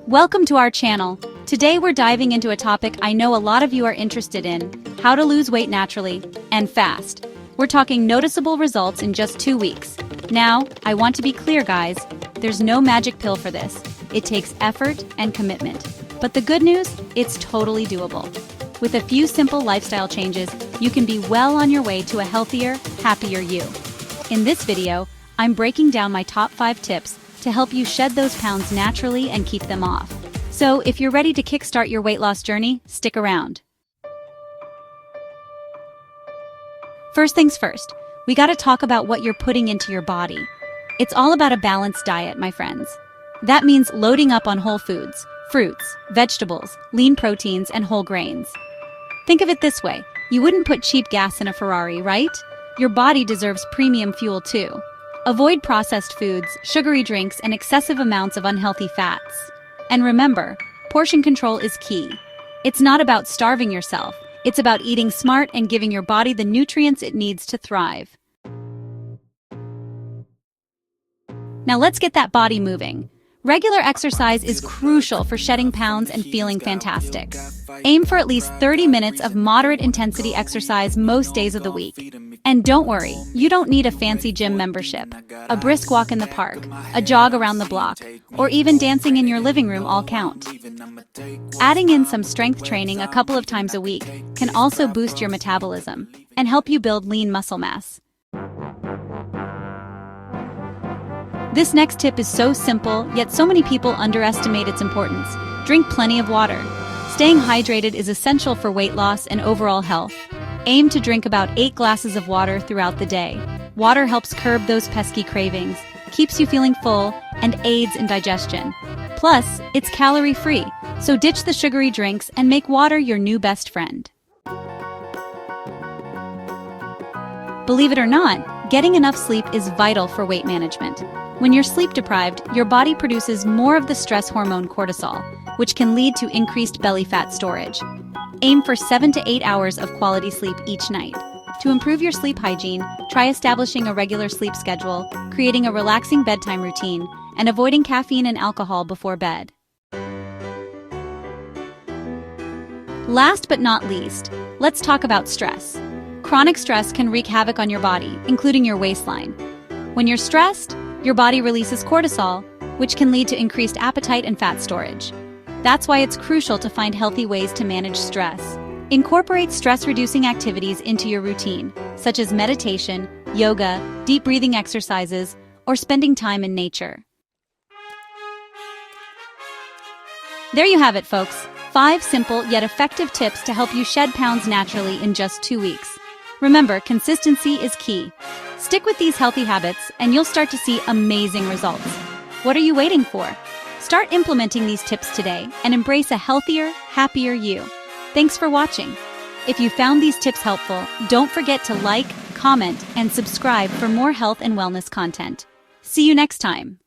Welcome to our channel. Today we're diving into a topic I know a lot of you are interested in: how to lose weight naturally and fast. We're talking noticeable results in just 2 weeks. Now, I want to be clear, guys, there's no magic pill for this. It takes effort and commitment. But the good news, it's totally doable. With a few simple lifestyle changes, you can be well on your way to a healthier, happier you. In this video, I'm breaking down my top 5 tips to help you shed those pounds naturally and keep them off. So if you're ready to kickstart your weight loss journey, stick around. First things first, we gotta talk about what you're putting into your body. It's all about a balanced diet, my friends. That means loading up on whole foods, fruits, vegetables, lean proteins, and whole grains. Think of it this way, you wouldn't put cheap gas in a Ferrari, right? Your body deserves premium fuel too. Avoid processed foods, sugary drinks, and excessive amounts of unhealthy fats. And remember, portion control is key. It's not about starving yourself. It's about eating smart and giving your body the nutrients it needs to thrive. Now let's get that body moving. Regular exercise is crucial for shedding pounds and feeling fantastic. Aim for at least 30 minutes of moderate intensity exercise most days of the week. And don't worry, you don't need a fancy gym membership. A brisk walk in the park, a jog around the block, or even dancing in your living room all count. Adding in some strength training a couple of times a week can also boost your metabolism and help you build lean muscle mass. This next tip is so simple, yet so many people underestimate its importance. Drink plenty of water. Staying hydrated is essential for weight loss and overall health. Aim to drink about 8 glasses of water throughout the day. Water helps curb those pesky cravings, keeps you feeling full, and aids in digestion. Plus, it's calorie-free, so ditch the sugary drinks and make water your new best friend. Believe it or not, getting enough sleep is vital for weight management. When you're sleep-deprived, your body produces more of the stress hormone cortisol, which can lead to increased belly fat storage. Aim for 7 to 8 hours of quality sleep each night. To improve your sleep hygiene, try establishing a regular sleep schedule, creating a relaxing bedtime routine, and avoiding caffeine and alcohol before bed. Last but not least, let's talk about stress. Chronic stress can wreak havoc on your body, including your waistline. When you're stressed, your body releases cortisol, which can lead to increased appetite and fat storage. That's why it's crucial to find healthy ways to manage stress. Incorporate stress-reducing activities into your routine, such as meditation, yoga, deep breathing exercises, or spending time in nature. There you have it, folks. 5 simple yet effective tips to help you shed pounds naturally in just 2 weeks. Remember, consistency is key. Stick with these healthy habits and you'll start to see amazing results. What are you waiting for? Start implementing these tips today and embrace a healthier, happier you. Thanks for watching. If you found these tips helpful, don't forget to like, comment, and subscribe for more health and wellness content. See you next time.